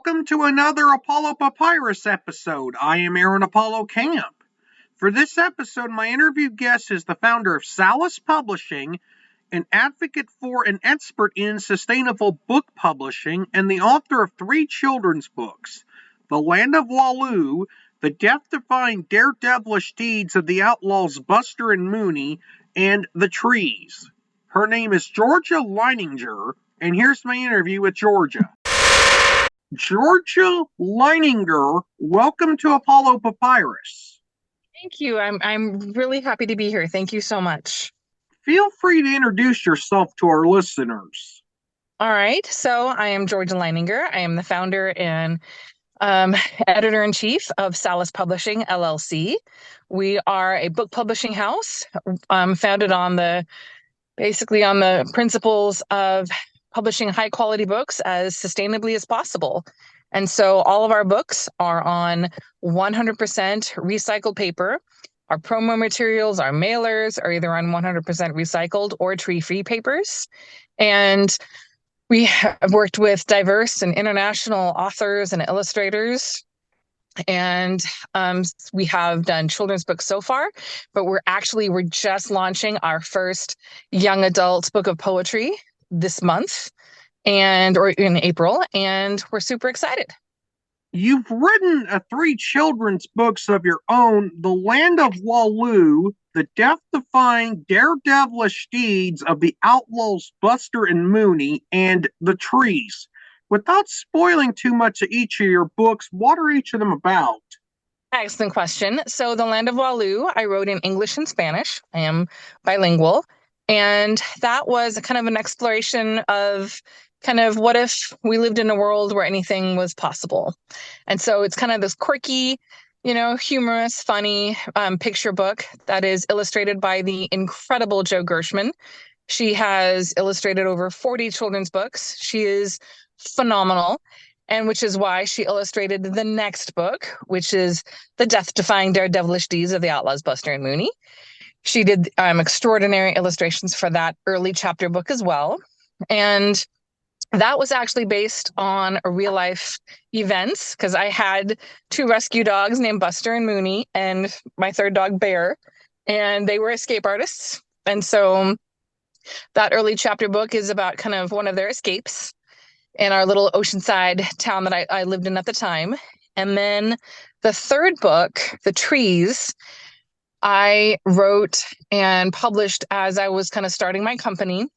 Welcome to another Apollo Papyrus episode. I am Aaron Apollo Camp. For this episode, my interview guest is the founder of Salas Publishing, an advocate for and expert in sustainable book publishing, and the author of 3 children's books, The Land of Walloo, The Death-Defying Dare-Devilish Deeds of the Outlaws Buster and Mooney, and The Trees. Her name is Georgia Leininger, and here's my interview with Georgia. Georgia Leininger, welcome to Apollo Papyrus. Thank you. I'm really happy to be here. Thank you so much. Feel free to introduce yourself to our listeners. All right. So I am Georgia Leininger. I am the founder and editor-in-chief of Salas Publishing, LLC. We are a book publishing house founded on the principles of publishing high-quality books as sustainably as possible. And so all of our books are on 100% recycled paper. Our promo materials, our mailers are either on 100% recycled or tree-free papers. And we have worked with diverse and international authors and illustrators. And we have done children's books so far, but we're just launching our first young adult book of poetry this month or in April, and we're super excited. You've written 3 children's books of your own, The Land of Walloo, The Death-Defying Dare-Devilish Deeds of the Outlaws Buster and Mooney, and The Trees. Without spoiling too much of each of your books, what are each of them about? Excellent question. So The Land of Walloo, I wrote in English and Spanish. I am bilingual. And that was kind of an exploration of kind of what if we lived in a world where anything was possible. And so it's kind of this quirky, humorous, funny picture book that is illustrated by the incredible Jo Gershman. She has illustrated over 40 children's books. She is phenomenal, and which is why she illustrated the next book, which is The Death-Defying Dare-Devilish Deeds of the Outlaws Buster and Mooney. She did extraordinary illustrations for that early chapter book as well. And that was actually based on a real life events, because I had 2 rescue dogs named Buster and Mooney and my 3rd dog Bear, and they were escape artists. And so that early chapter book is about kind of one of their escapes in our little oceanside town that I lived in at the time. And then the 3rd book, The Trees, I wrote and published as I was kind of starting my company.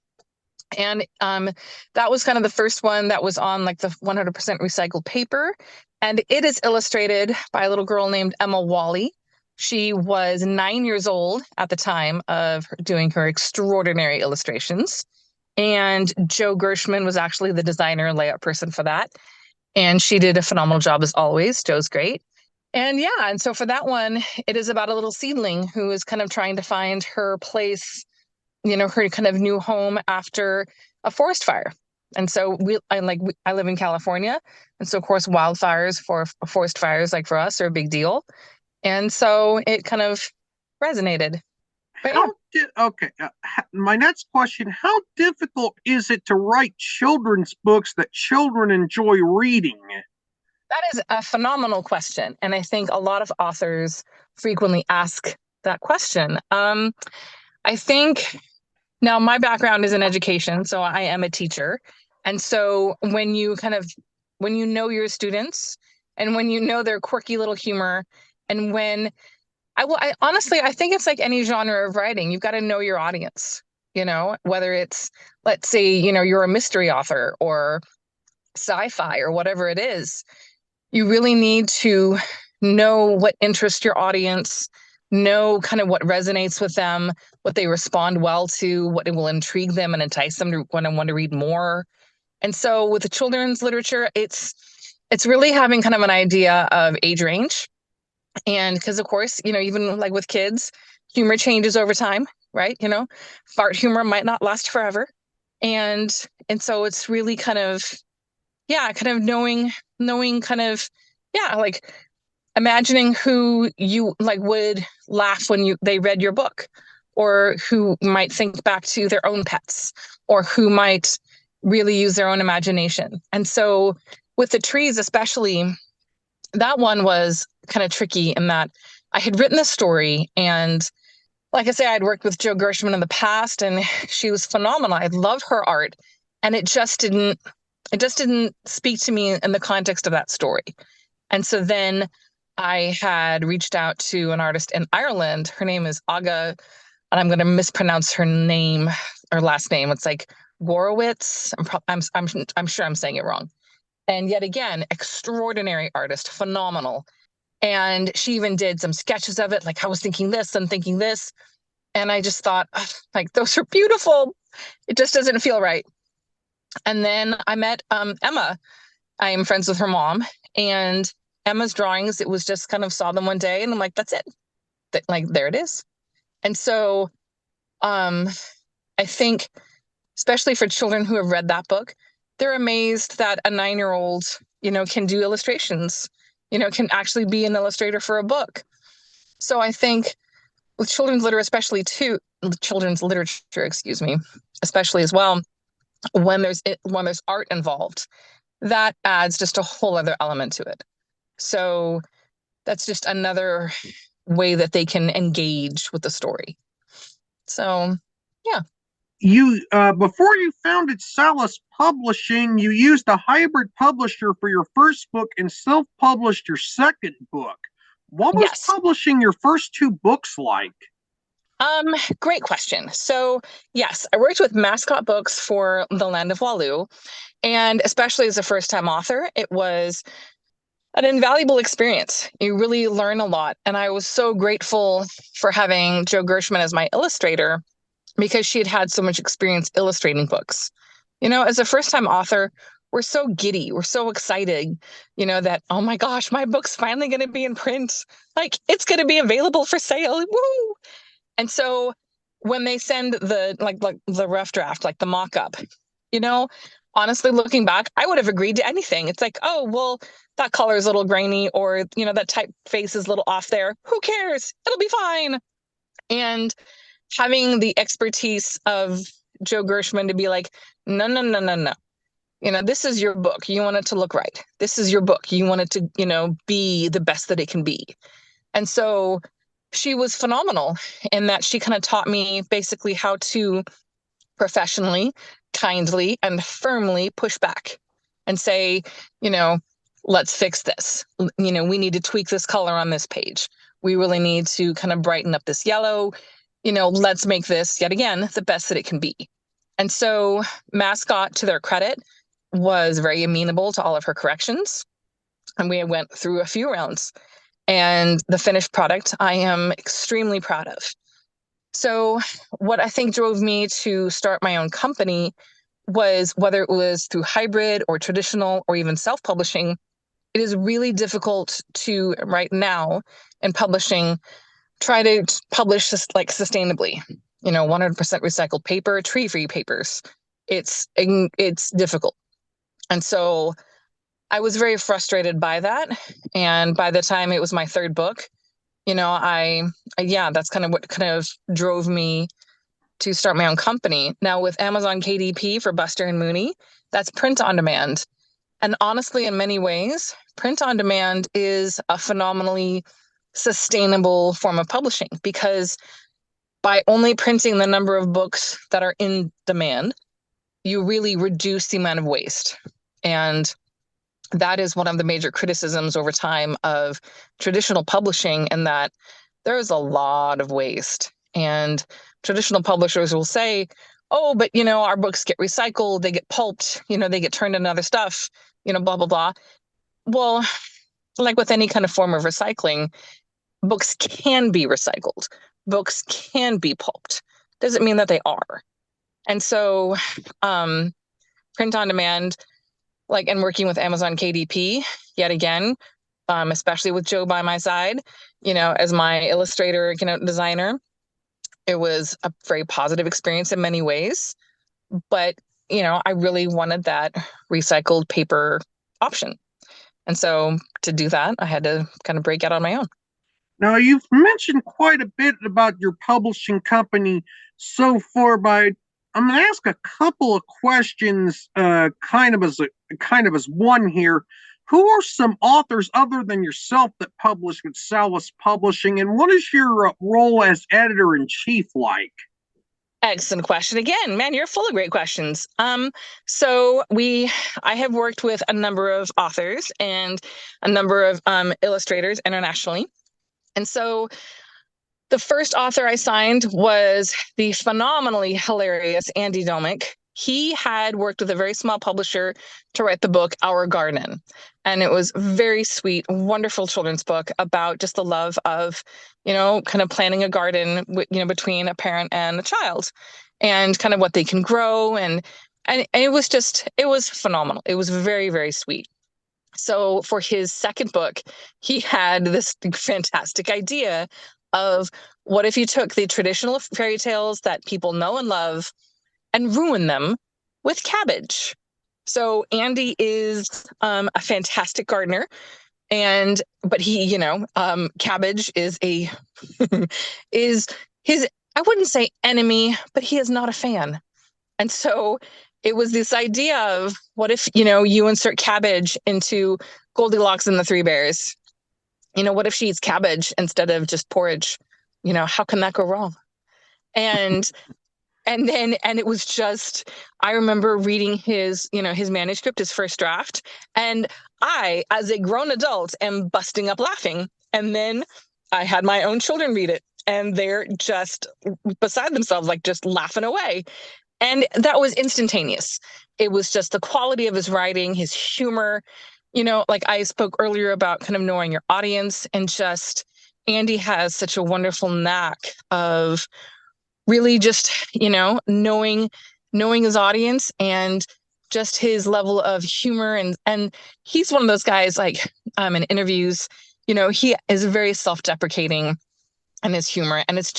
And that was kind of the first one that was on like the 100% recycled paper. And it is illustrated by a little girl named Emma Wally. She was 9 years old at the time of doing her extraordinary illustrations. And Jo Gershman was actually the designer and layout person for that. And she did a phenomenal job as always. Jo's great. And so for that one, it is about a little seedling who is kind of trying to find her place, her kind of new home after a forest fire. And so I live in California. And so, of course, wildfires forest fires, like for us, are a big deal. And so it kind of resonated. But, my next question, how difficult is it to write children's books that children enjoy reading? That is a phenomenal question. And I think a lot of authors frequently ask that question. I think now my background is in education, so I am a teacher. And so when you know your students and when you know their quirky little humor, and when I honestly think it's like any genre of writing, you've got to know your audience, whether it's, let's say, you're a mystery author or sci-fi or whatever it is. You really need to know what interests your audience, know kind of what resonates with them, what they respond well to, what it will intrigue them and entice them to want to read more. And so with the children's literature, it's really having kind of an idea of age range. And because, of course, even like with kids, humor changes over time, right? Fart humor might not last forever. And so it's really kind of knowing like imagining who you like would laugh when they read your book, or who might think back to their own pets, or who might really use their own imagination. And so with the trees, especially, that one was kind of tricky in that I had written the story, and like I say, I'd worked with Jo Gershman in the past, and she was phenomenal. I loved her art, and it just didn't speak to me in the context of that story. And so then I had reached out to an artist in Ireland. Her name is Aga, and I'm going to mispronounce her name or last name. It's like Gorowitz. I'm sure I'm saying it wrong. And yet again, extraordinary artist, phenomenal. And she even did some sketches of it. Like, I was thinking this and thinking this. And I just thought, like, those are beautiful. It just doesn't feel right. And then I met Emma. I am friends with her mom. And Emma's drawings, it was just kind of saw them one day and I'm like, that's it. Like, there it is. And so I think, especially for children who have read that book, they're amazed that a 9-year-old, can do illustrations, can actually be an illustrator for a book. So I think with children's literature, excuse me, especially as well, when there's art involved, that adds just a whole other element to it. So that's just another way that they can engage with the story. So, yeah. You before you founded Salas Publishing, you used a hybrid publisher for your first book and self-published your second book. What was Yes. publishing your first two books like? Great question. So, yes, I worked with Mascot Books for The Land of Walloo, and especially as a first-time author, it was an invaluable experience. You really learn a lot, and I was so grateful for having Jo Gershman as my illustrator because she had had so much experience illustrating books. As a first-time author, we're so giddy, we're so excited, that, oh my gosh, my book's finally going to be in print. Like, it's going to be available for sale. Woo! And so when they send the like the rough draft, like the mock-up, honestly, looking back, I would have agreed to anything. It's like, oh, well, that color is a little grainy, or that typeface is a little off there. Who cares? It'll be fine. And having the expertise of Jo Gershman to be like, no, no, no, no, no. This is your book. You want it to look right. This is your book. You want it to, be the best that it can be. And so she was phenomenal in that she kind of taught me basically how to professionally, kindly, and firmly push back and say, let's fix this. We need to tweak this color on this page. We really need to kind of brighten up this yellow. Let's make this, yet again, the best that it can be. And so Mascot, to their credit, was very amenable to all of her corrections. And we went through a few rounds. And the finished product, I am extremely proud of. So what I think drove me to start my own company was, whether it was through hybrid or traditional or even self-publishing, it is really difficult to, right now in publishing, try to publish this like sustainably, 100% recycled paper, tree-free papers. It's difficult. And so I was very frustrated by that. And by the time it was my third book, that's kind of what kind of drove me to start my own company. Now with Amazon KDP for Buster and Mooney, that's print on demand. And honestly, in many ways, print on demand is a phenomenally sustainable form of publishing, because by only printing the number of books that are in demand, you really reduce the amount of waste. And that is one of the major criticisms over time of traditional publishing, in that there is a lot of waste. And traditional publishers will say, oh, but our books get recycled, they get pulped, they get turned into other stuff, blah, blah, blah. Well, like with any kind of form of recycling, books can be recycled. Books can be pulped. Doesn't mean that they are. And so print on demand, and working with Amazon KDP, yet again, especially with Jo by my side, as my illustrator, designer, it was a very positive experience in many ways. But, I really wanted that recycled paper option. And so to do that, I had to kind of break out on my own. Now, you've mentioned quite a bit about your publishing company so far, but I'm going to ask a couple of questions, kind of as one here. Who are some authors other than yourself that publish with Salas Publishing, and what is your role as editor in chief like? Excellent question. Again, man, you're full of great questions. I have worked with a number of authors and a number of illustrators internationally. And so the first author I signed was the phenomenally hilarious Andy Domick. He had worked with a very small publisher to write the book Our Garden. And it was very sweet, wonderful children's book about just the love of, kind of planting a garden, between a parent and a child, and kind of what they can grow. And it was phenomenal. It was very, very sweet. So for his second book, he had this fantastic idea of what if you took the traditional fairy tales that people know and love and ruin them with cabbage. So Andy is a fantastic gardener, but he, cabbage is is his, I wouldn't say enemy, but he is not a fan. And so it was this idea of what if, you insert cabbage into Goldilocks and the Three Bears? What if she eats cabbage instead of just porridge? How can that go wrong? And it was just, I remember reading his manuscript, his first draft, and I, as a grown adult, am busting up laughing. And then I had my own children read it, and they're just beside themselves, like just laughing away. And that was instantaneous. It was just the quality of his writing, his humor. Like I spoke earlier about kind of knowing your audience, and just Andy has such a wonderful knack of really just, knowing his audience and just his level of humor. And he's one of those guys, like in interviews, he is very self-deprecating in his humor. And it's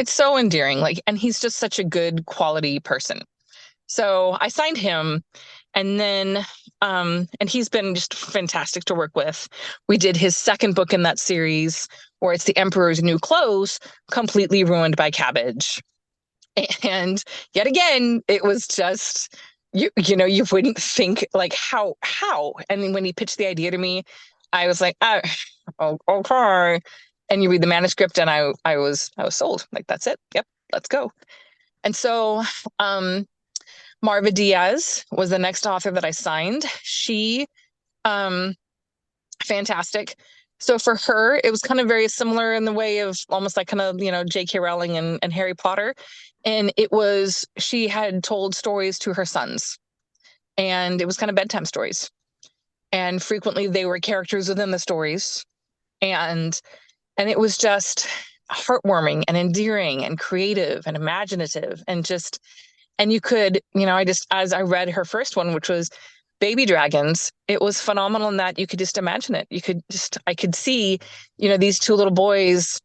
so endearing. And he's just such a good quality person. So I signed him, and then, and he's been just fantastic to work with. We did his second book in that series, where it's The Emperor's New Clothes, completely ruined by cabbage. And yet again, it was just, you wouldn't think like how, and when he pitched the idea to me, I was like, oh, okay. And you read the manuscript, and I was sold. Like, that's it. Yep. Let's go. And so, Marva Diaz was the next author that I signed. She, fantastic. So for her, it was kind of very similar in the way of almost like kind of, J.K. Rowling and Harry Potter. And she had told stories to her sons, and it was kind of bedtime stories. And frequently they were characters within the stories. And it was just heartwarming and endearing and creative and imaginative, and you could, as I read her first one, which was Baby Dragons, it was phenomenal in that you could just imagine it. I could see, these two little boys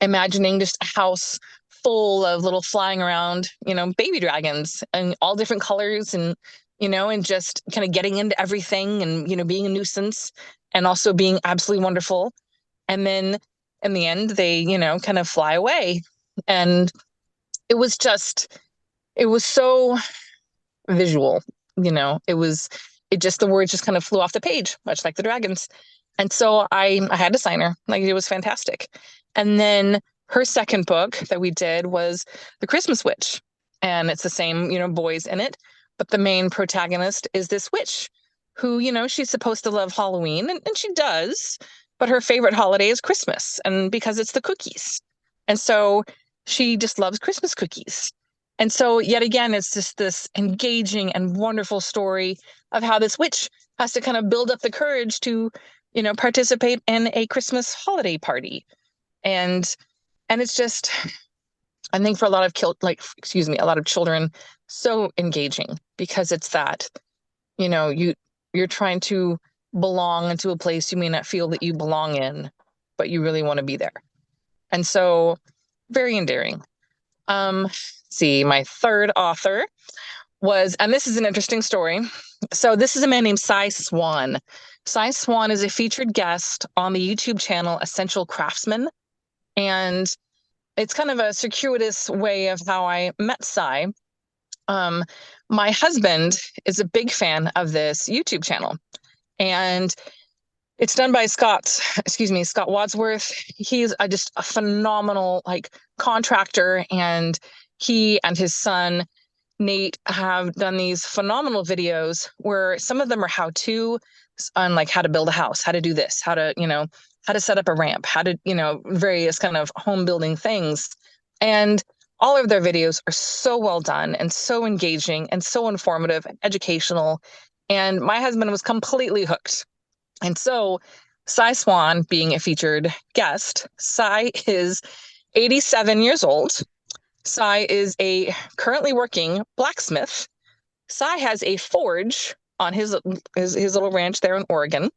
imagining just a house full of little flying around, baby dragons, and all different colors, and, and just kind of getting into everything, and, being a nuisance and also being absolutely wonderful. And then in the end, they, kind of fly away. And it was so visual, the words just kind of flew off the page, much like the dragons. And so I had to sign her. Like, it was fantastic. And then her second book that we did was The Christmas Witch. And it's the same, boys in it. But the main protagonist is this witch who, she's supposed to love Halloween, and she does. But her favorite holiday is Christmas, and because it's the cookies. And so she just loves Christmas cookies. And so yet again, it's just this engaging and wonderful story of how this witch has to kind of build up the courage to, participate in a Christmas holiday party. And it's just, I think for a lot of a lot of children, so engaging, because it's that, you're trying to belong into a place you may not feel that you belong in, but you really want to be there. And so very endearing. See, my third author was, and this is an interesting story. So this is a man named Cy Swan. Cy Swan is a featured guest on the YouTube channel Essential Craftsman. And it's kind of a circuitous way of how I met Cy. My husband is a big fan of this YouTube channel, and it's done by Scott Wadsworth. He's just a phenomenal contractor, and he and his son Nate have done these phenomenal videos where some of them are how-to on how to build a house, how to do this, how to set up a ramp, how to, various kind of home building things. And all of their videos are so well done and so engaging and so informative and educational. And my husband was completely hooked. And so Cy Swan being a featured guest, Cy is 87 years old. Cy is a currently working blacksmith. Cy has a forge on his little ranch there in Oregon.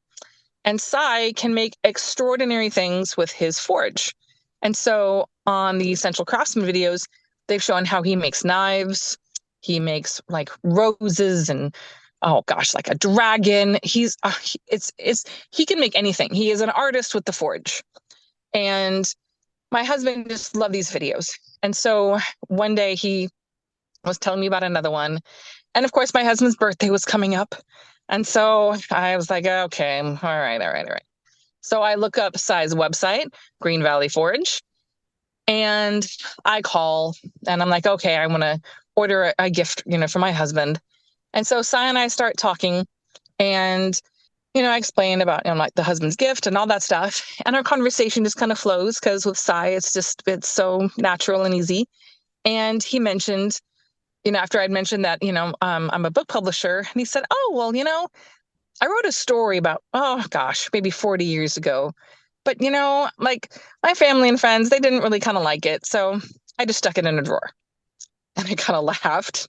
And Cy can make extraordinary things with his forge. And so on the Essential Craftsman videos, they've shown how he makes knives. He makes roses and, oh gosh, like a dragon. He can make anything. He is an artist with the forge. And my husband just loved these videos. And so one day he was telling me about another one. And of course, my husband's birthday was coming up. And so I was like, okay, all right. So I look up Cy's website, Green Valley Forge, and I call and I'm like, okay, I want to order a gift, for my husband. And so Cy and I start talking, and I explain about the husband's gift and all that stuff. And our conversation just kind of flows because with Cy, it's so natural and easy. And he mentioned, after I'd mentioned that, I'm a book publisher, and he said, oh, well, I wrote a story about, oh gosh, maybe 40 years ago. But, my family and friends, they didn't really kind of like it. So I just stuck it in a drawer. And I kind of laughed.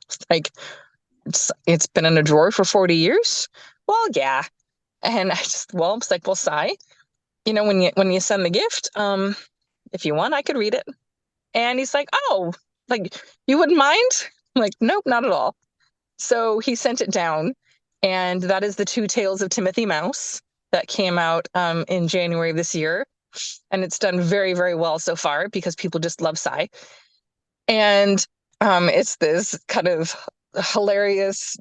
It's been in a drawer for 40 years? Well, yeah. And I was like, well, Cy, when you send the gift, if you want, I could read it. And he's like, oh, you wouldn't mind? I'm like, nope, not at all. So he sent it down, and that is the Two Tales of Timothy Mouse that came out in January of this year. And it's done very, very well so far because people just love Cy. And it's this kind of hilarious,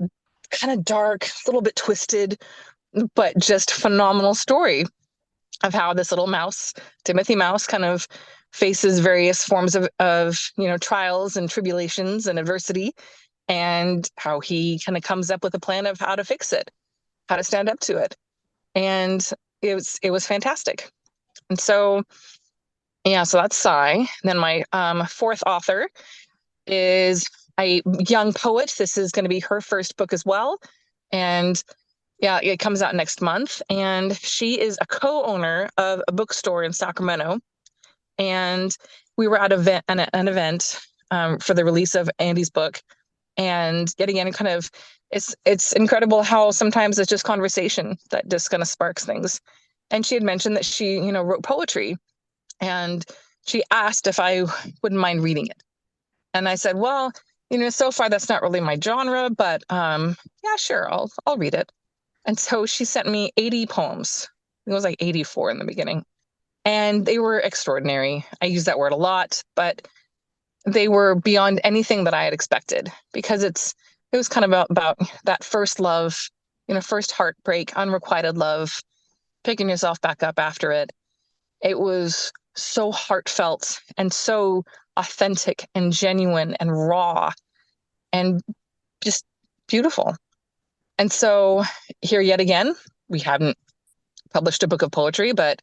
kind of dark, a little bit twisted, but just phenomenal story of how this little mouse, Timothy Mouse, kind of faces various forms of trials and tribulations and adversity, and how he kind of comes up with a plan of how to fix it, how to stand up to it. And it was fantastic. And so, yeah, so that's Cy. Then my fourth author is a young poet. This is going to be her first book as well. And yeah, it comes out next month. And she is a co-owner of a bookstore in Sacramento. And we were at an event for the release of Andy's book. And yet again, it's incredible how sometimes it's just conversation that just kind of sparks things. And she had mentioned that she, wrote poetry. And she asked if I wouldn't mind reading it. And I said, well, so far that's not really my genre, but yeah, sure, I'll read it. And so she sent me 80 poems. It was like 84 in the beginning. And they were extraordinary. I use that word a lot, but they were beyond anything that I had expected, because it was kind of about that first love, first heartbreak, unrequited love, picking yourself back up after it. It was so heartfelt and so authentic and genuine and raw and just beautiful. And so here yet again, we haven't published a book of poetry, but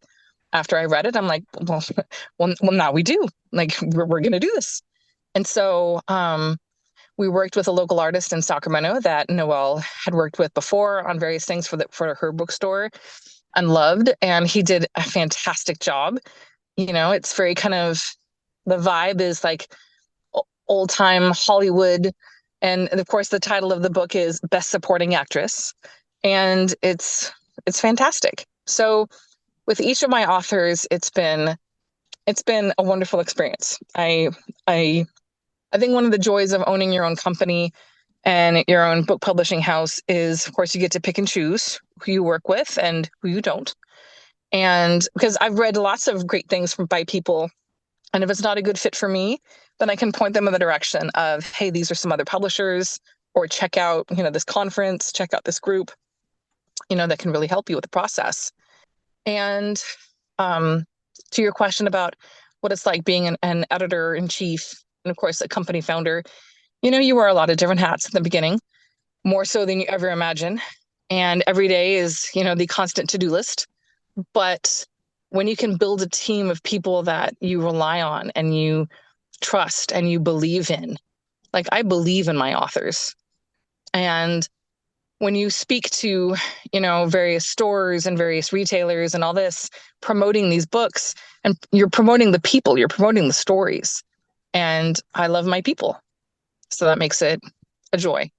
after I read it, I'm like, well, now we do. We're going to do this. And so we worked with a local artist in Sacramento that Noelle had worked with before on various things for her bookstore and loved. And he did a fantastic job. It's very kind of, the vibe is like old time Hollywood. And of course, the title of the book is Best Supporting Actress. And it's fantastic. So with each of my authors, it's been a wonderful experience. I think one of the joys of owning your own company and your own book publishing house is, of course, you get to pick and choose who you work with and who you don't. And because I've read lots of great things by people And if it's not a good fit for me, then I can point them in the direction of, hey, these are some other publishers, or check out, this conference, check out this group, that can really help you with the process. And to your question about what it's like being an editor in chief, and of course, a company founder, you wear a lot of different hats at the beginning, more so than you ever imagine. And every day is, the constant to-do list. But when you can build a team of people that you rely on and you trust and you believe in, like I believe in my authors. And when you speak to, various stores and various retailers and all this, promoting these books, and you're promoting the people, you're promoting the stories. And I love my people. So that makes it a joy.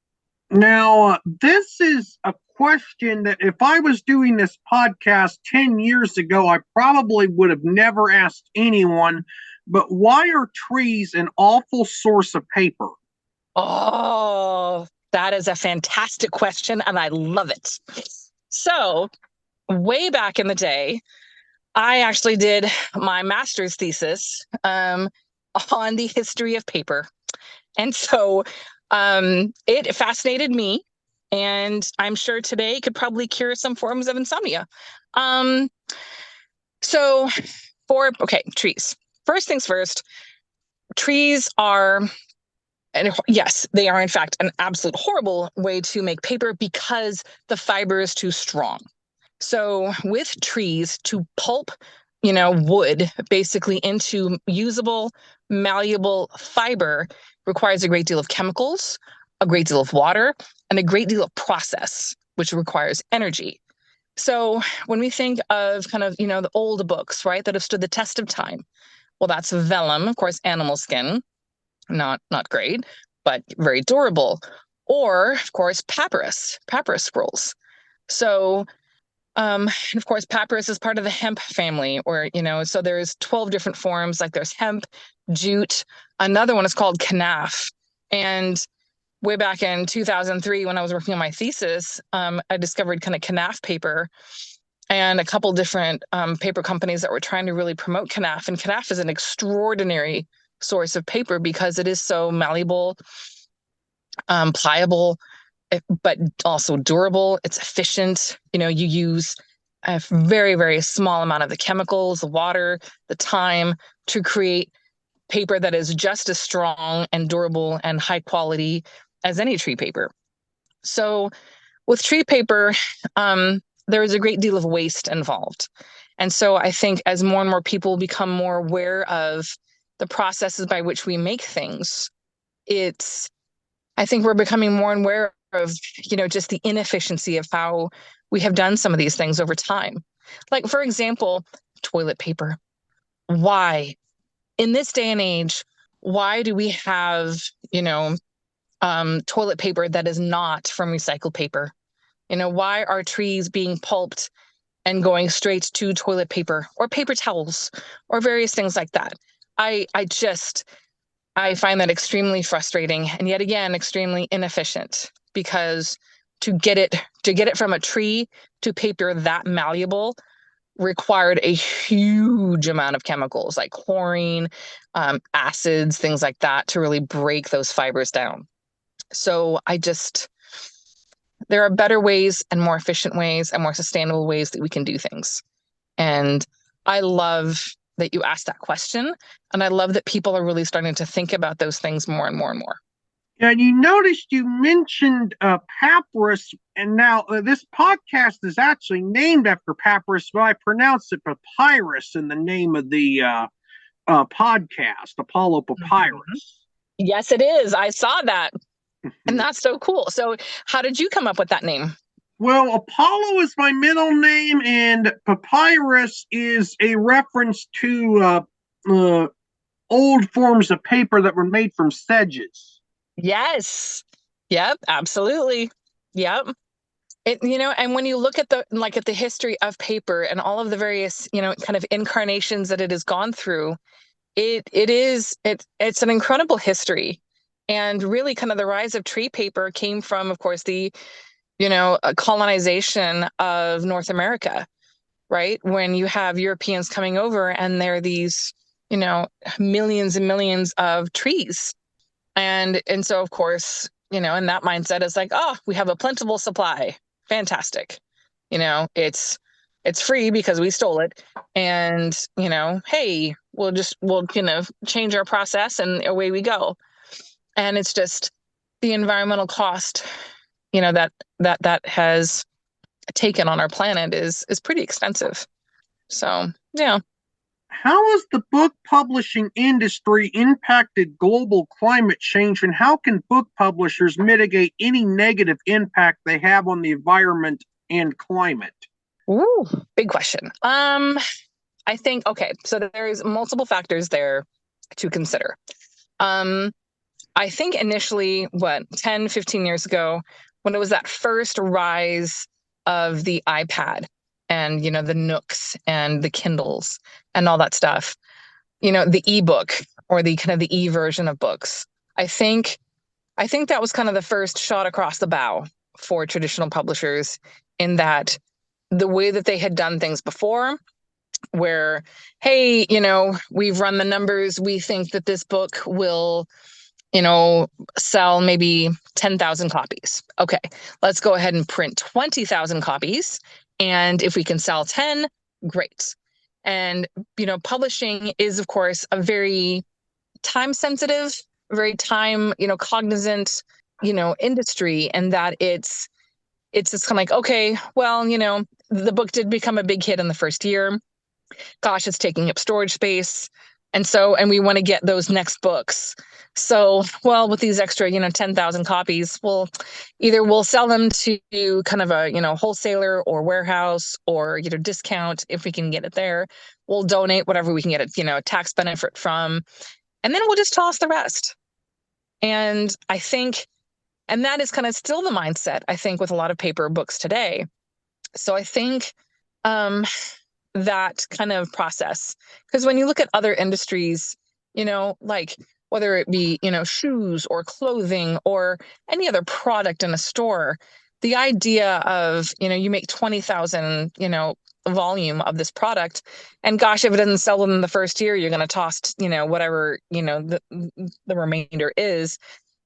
Now, this is a question that if I was doing this podcast 10 years ago, I probably would have never asked anyone. But why are trees an awful source of paper? Oh, that is a fantastic question, and I love it. So, way back in the day, I actually did my master's thesis on the history of paper. And so it fascinated me. And I'm sure today could probably cure some forms of insomnia. So trees. First things first, trees are, and yes, they are in fact an absolute horrible way to make paper because the fiber is too strong. So with trees, to pulp, wood basically into usable, malleable fiber requires a great deal of chemicals, a great deal of water, and a great deal of process, which requires energy. So when we think of kind of, the old books, right, that have stood the test of time, well, that's vellum, of course, animal skin, not great, but very durable. Or, of course, papyrus scrolls. So and of course, papyrus is part of the hemp family, or, so there's 12 different forms, like there's hemp, jute, another one is called kanaf. And way back in 2003, when I was working on my thesis, I discovered kind of kanaf paper and a couple different paper companies that were trying to really promote kanaf. And kanaf is an extraordinary source of paper because it is so malleable, pliable, but also durable. It's efficient. You use a very, very small amount of the chemicals, the water, the time to create paper that is just as strong and durable and high quality as any tree paper. So with tree paper, there is a great deal of waste involved. And so I think as more and more people become more aware of the processes by which we make things, I think we're becoming more aware of, just the inefficiency of how we have done some of these things over time. Like, for example, toilet paper. Why? In this day and age, why do we have, toilet paper that is not from recycled paper? Why are trees being pulped and going straight to toilet paper or paper towels or various things like that? I find that extremely frustrating and yet again extremely inefficient, because to get it from a tree to paper that malleable required a huge amount of chemicals like chlorine, acids, things like that, to really break those fibers down. So there are better ways and more efficient ways and more sustainable ways that we can do things. And I love that you asked that question. And I love that people are really starting to think about those things more and more and more. And you noticed you mentioned Papyrus, and now this podcast is actually named after Papyrus, but I pronounce it Papyrus in the name of the podcast, Apollo Papyrus. Mm-hmm. Yes, it is. I saw that. And that's so cool. So how did you come up with that name? Well, Apollo is my middle name, and Papyrus is a reference to old forms of paper that were made from sedges. Yes. Yep, absolutely. Yep. And when you look at the history of paper and all of the various, kind of incarnations that it has gone through, it's an incredible history. And really kind of the rise of tree paper came from, of course, the colonization of North America, right? When you have Europeans coming over and they're these, millions and millions of trees. And so, of course, in that mindset, it's like, oh, we have a plentiful supply. Fantastic. It's free because we stole it. And, hey, we'll change our process and away we go. And it's just the environmental cost, that has taken on our planet is pretty extensive. So, yeah. How has the book publishing industry impacted global climate change, and how can book publishers mitigate any negative impact they have on the environment and climate? Ooh, big question. I think, okay, so there's multiple factors there to consider. I think initially, 10, 15 years ago, when it was that first rise of the iPad and, the Nooks and the Kindles and all that stuff, the ebook or the kind of the e-version of books. I think that was kind of the first shot across the bow for traditional publishers, in that the way that they had done things before, where, hey, we've run the numbers, we think that this book will sell maybe 10,000 copies. Okay, let's go ahead and print 20,000 copies. And if we can sell 10, great. And, publishing is, of course, a very time sensitive, very time, cognizant, industry, and that it's just kind of like, okay, well, the book did become a big hit in the first year. Gosh, it's taking up storage space. And we want to get those next books. So, well, with these extra, 10,000 copies, we'll sell them to kind of a, wholesaler or warehouse or, discount if we can get it there. We'll donate whatever we can get a tax benefit from, and then we'll just toss the rest. And I think, and that is kind of still the mindset, I think, with a lot of paper books today. So I think, that kind of process, because when you look at other industries, like whether it be, shoes or clothing or any other product in a store, the idea of, you make 20,000, volume of this product, and gosh, if it doesn't sell within the first year, you're going to toss, whatever, the remainder is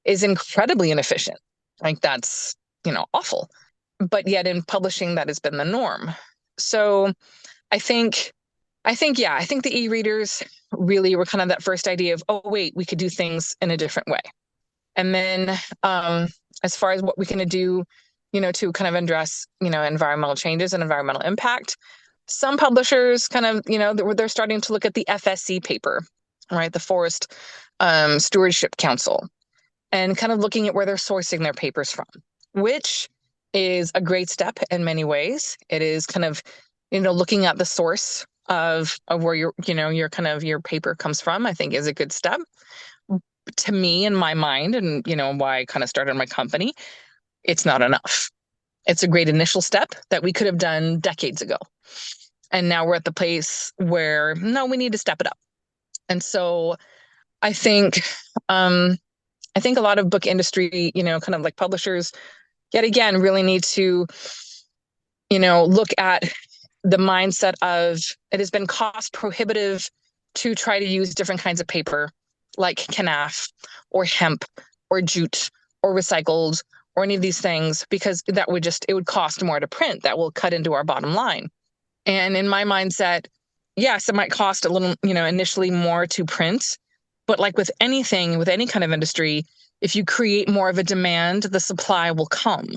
incredibly inefficient. Like that's, awful. But yet in publishing, that has been the norm. So I think the e-readers really were kind of that first idea of, oh, wait, we could do things in a different way. And then as far as what we can do, to kind of address, environmental changes and environmental impact, some publishers kind of, they're starting to look at the FSC paper, right? The Forest Stewardship Council, and kind of looking at where they're sourcing their papers from, which is a great step in many ways. It is kind of, looking at the source of where your paper comes from, I think is a good step. To me, in my mind, and, why I kind of started my company, it's not enough. It's a great initial step that we could have done decades ago. And now we're at the place where, no, we need to step it up. And so I think a lot of book industry, kind of like publishers, yet again, really need to, look at the mindset of, it has been cost prohibitive to try to use different kinds of paper like canaf or hemp or jute or recycled or any of these things, because it would cost more to print. That will cut into our bottom line. And in my mindset, yes, it might cost a little, initially more to print, but like with anything, with any kind of industry, if you create more of a demand, the supply will come.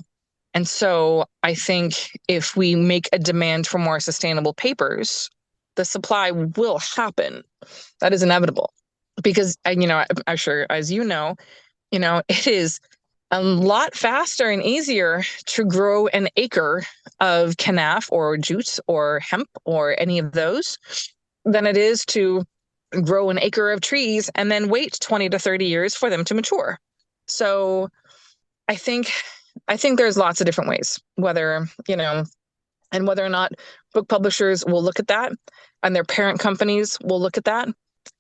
And so I think if we make a demand for more sustainable papers, the supply will happen. That is inevitable, because, I'm sure, as it is a lot faster and easier to grow an acre of canaf or jute or hemp or any of those than it is to grow an acre of trees and then wait 20 to 30 years for them to mature. So I think there's lots of different ways, whether, and whether or not book publishers will look at that and their parent companies will look at that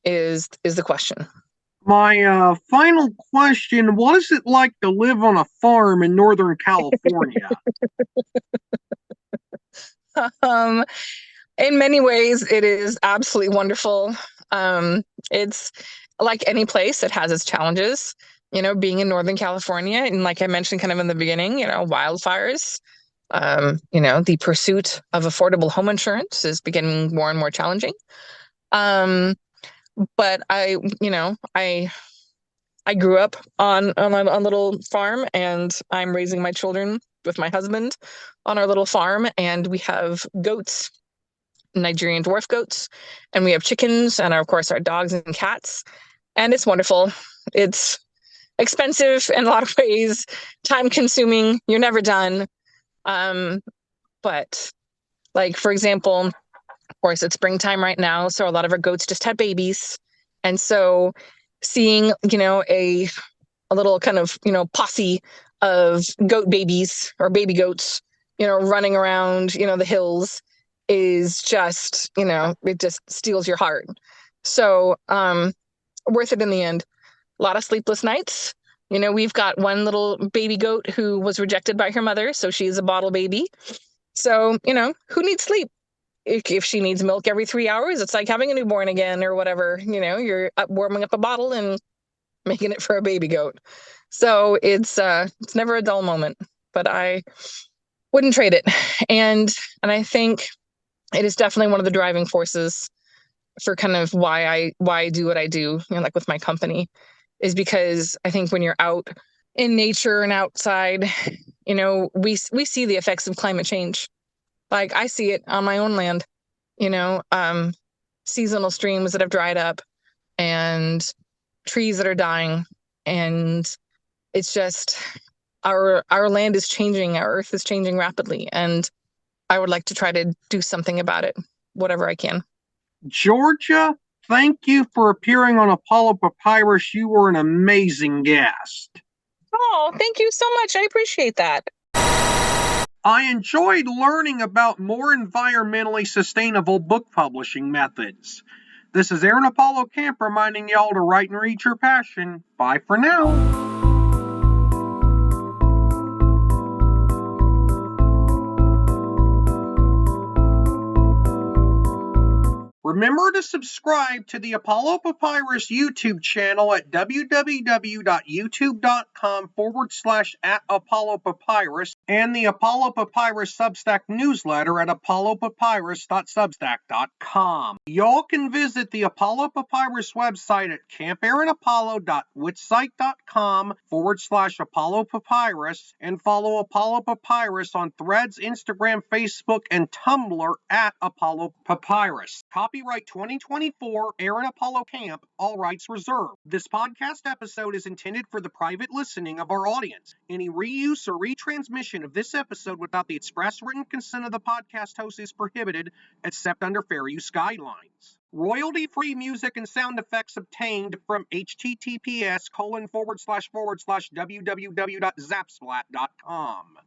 is the question. My final question, what is it like to live on a farm in Northern California? In many ways, it is absolutely wonderful. It's like any place, it has its challenges. Being in Northern California, and like I mentioned kind of in the beginning, wildfires, the pursuit of affordable home insurance is becoming more and more challenging. But I grew up on a little farm, and I'm raising my children with my husband on our little farm, and we have goats, Nigerian dwarf goats, and we have chickens, and of course our dogs and cats, and it's wonderful. It's expensive in a lot of ways, time consuming. You're never done. But like, for example, of course, it's springtime right now, so a lot of our goats just had babies, and so seeing a little kind of posse of goat babies or baby goats running around the hills is just it just steals your heart. So worth it in the end. A lot of sleepless nights. We've got one little baby goat who was rejected by her mother, so she's a bottle baby. So who needs sleep? If she needs milk every 3 hours, it's like having a newborn again or whatever. You're warming up a bottle and making it for a baby goat. So it's never a dull moment, but I wouldn't trade it. And I think it is definitely one of the driving forces for kind of why I do what I do, like with my company, is because I think when you're out in nature and outside, we see the effects of climate change. Like I see it on my own land, seasonal streams that have dried up and trees that are dying. And it's just our land is changing, our earth is changing rapidly. And I would like to try to do something about it, whatever I can. Georgia, thank you for appearing on Apollo Papyrus. You were an amazing guest. Oh, thank you so much. I appreciate that. I enjoyed learning about more environmentally sustainable book publishing methods. This is Aaron Apollo Camp reminding y'all to write and read your passion. Bye for now. Remember to subscribe to the Apollo Papyrus YouTube channel at www.youtube.com/@ApolloPapyrus and the Apollo Papyrus Substack newsletter at apollopapyrus.substack.com. Y'all can visit the Apollo Papyrus website at campaaronapollo.wixsite.com/Apollo Papyrus and follow Apollo Papyrus on Threads, Instagram, Facebook, and Tumblr at Apollo Papyrus. Copyright 2024, Aaron Apollo Camp, all rights reserved. This podcast episode is intended for the private listening of our audience. Any reuse or retransmission of this episode without the express written consent of the podcast host is prohibited, except under fair use guidelines. Royalty-free music and sound effects obtained from https://www.zapsplat.com.